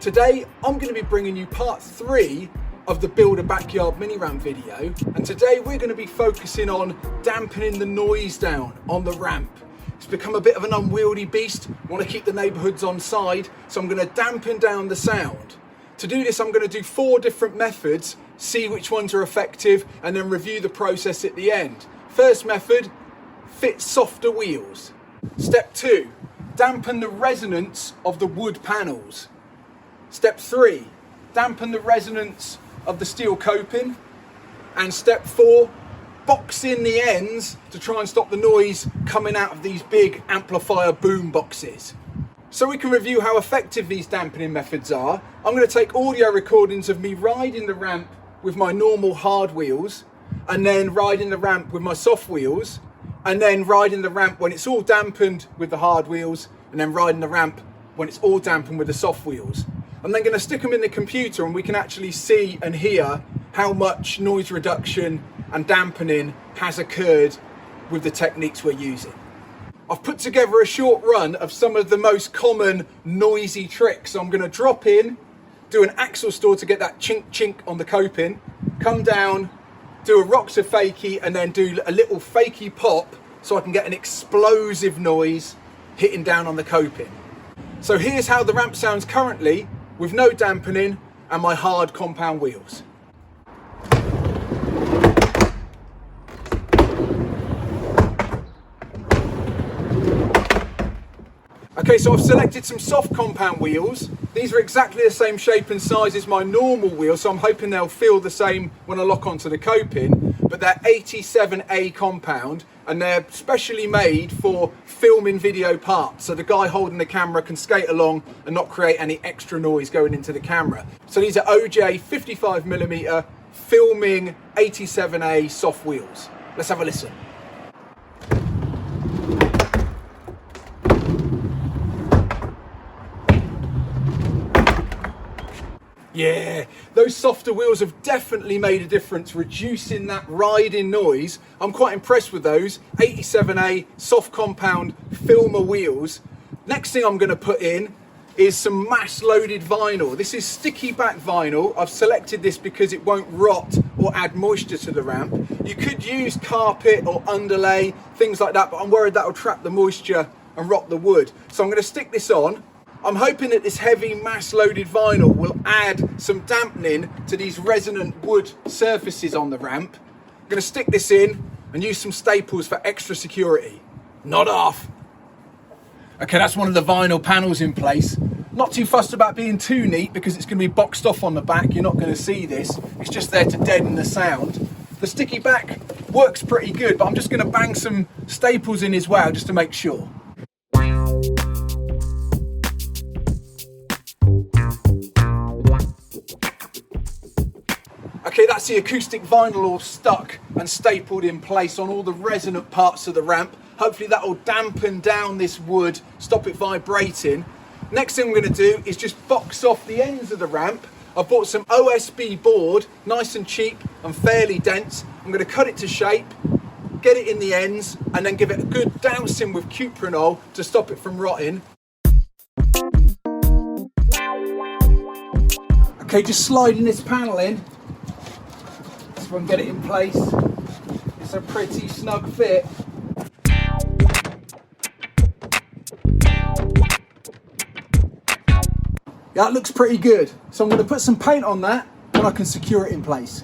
Today I'm going to be bringing you part 3 of the Build a Backyard mini ramp video, and today we're going to be focusing on dampening the noise down on the ramp. It's become a bit of an unwieldy beast. I want to keep the neighbourhoods on side, so I'm going to dampen down the sound. To do this I'm going to do 4 different methods, see which ones are effective, and then review the process at the end. First method, fit softer wheels. Step 2, dampen the resonance of the wood panels. Step 3, dampen the resonance of the steel coping. And step 4, box in the ends to try and stop the noise coming out of these big amplifier boom boxes. So we can review how effective these dampening methods are. I'm going to take audio recordings of me riding the ramp with my normal hard wheels, and then riding the ramp with my soft wheels, and then riding the ramp when it's all dampened with the hard wheels, and then riding the ramp when it's all dampened with the soft wheels. I'm then going to stick them in the computer and we can actually see and hear how much noise reduction and dampening has occurred with the techniques we're using. I've put together a short run of some of the most common noisy tricks. So I'm going to drop in, do an axle store to get that chink chink on the coping, come down, do a Roxer fakie, and then do a little fakie pop so I can get an explosive noise hitting down on the coping. So here's how the ramp sounds currently with no dampening and my hard compound wheels. Okay, so I've selected some soft compound wheels. These are exactly the same shape and size as my normal wheels, so I'm hoping they'll feel the same when I lock onto the coping, but they're 87A compound and they're specially made for filming video parts, so the guy holding the camera can skate along and not create any extra noise going into the camera. So these are OJ 55mm filming 87A soft wheels. Let's have a listen. Yeah, those softer wheels have definitely made a difference, reducing that riding noise. I'm quite impressed with those 87A soft compound filmer wheels. Next thing I'm going to put in is some mass loaded vinyl. This is sticky back vinyl. I've selected this because it won't rot or add moisture to the ramp. You could use carpet or underlay, things like that, but I'm worried that will trap the moisture and rot the wood. So I'm going to stick this on. I'm hoping that this heavy mass loaded vinyl will add some dampening to these resonant wood surfaces on the ramp. I'm going to stick this in and use some staples for extra security. Nod off. Okay, that's one of the vinyl panels in place. Not too fussed about being too neat because it's going to be boxed off on the back. You're not going to see this. It's just there to deaden the sound. The sticky back works pretty good, but I'm just going to bang some staples in as well just to make sure. Okay, that's the acoustic vinyl all stuck and stapled in place on all the resonant parts of the ramp. Hopefully that will dampen down this wood, stop it vibrating. Next thing I'm going to do is just box off the ends of the ramp. I bought some OSB board, nice and cheap and fairly dense. I'm going to cut it to shape, get it in the ends, and then give it a good dousing with cuprinol to stop it from rotting. Okay, just sliding this panel in. So I can get it in place. It's a pretty snug fit. That looks pretty good. So I'm going to put some paint on that and I can secure it in place.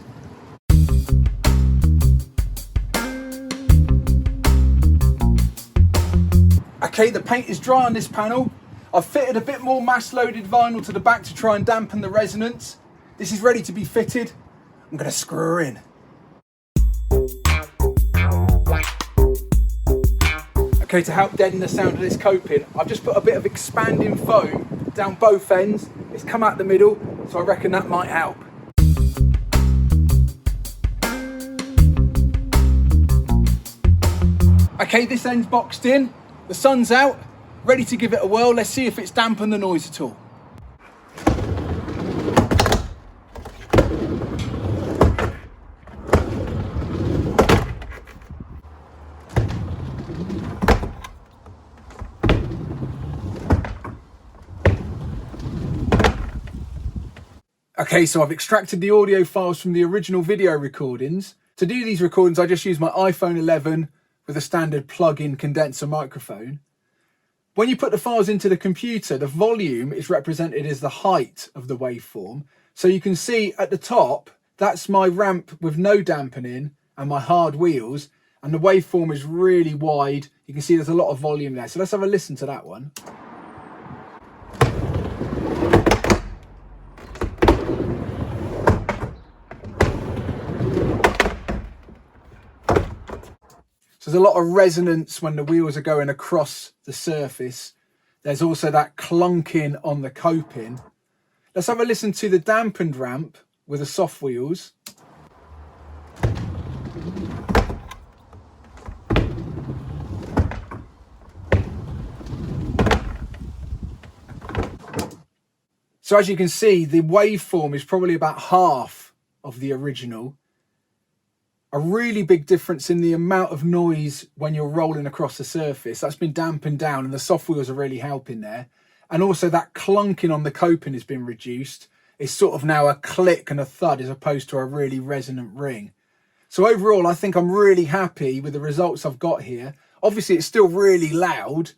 Okay, the paint is dry on this panel. I've fitted a bit more mass loaded vinyl to the back to try and dampen the resonance. This is ready to be fitted. I'm going to screw her in. Okay, to help deaden the sound of this coping, I've just put a bit of expanding foam down both ends. It's come out the middle, so I reckon that might help. Okay, this end's boxed in. The sun's out, ready to give it a whirl. Let's see if it's dampened the noise at all. Okay, so I've extracted the audio files from the original video recordings. To do these recordings, I just use my iPhone 11 with a standard plug-in condenser microphone. When you put the files into the computer, the volume is represented as the height of the waveform. So you can see at the top, that's my ramp with no dampening and my hard wheels. And the waveform is really wide. You can see there's a lot of volume there. So let's have a listen to that one. So there's a lot of resonance when the wheels are going across the surface. There's also that clunking on the coping. Let's have a listen to the dampened ramp with the soft wheels. So as you can see, the waveform is probably about half of the original. A really big difference in the amount of noise when you're rolling across the surface. That's been dampened down and the soft wheels are really helping there. And also that clunking on the coping has been reduced. It's sort of now a click and a thud as opposed to a really resonant ring. So overall, I think I'm really happy with the results I've got here. Obviously, it's still really loud,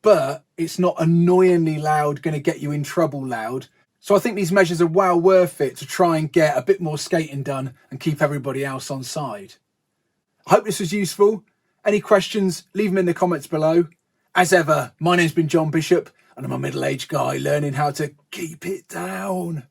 but it's not annoyingly loud, going to get you in trouble loud. So I think these measures are well worth it to try and get a bit more skating done and keep everybody else on side. I hope this was useful. Any questions, leave them in the comments below. As ever, my name's been John Bishop and I'm a middle-aged guy learning how to keep it down.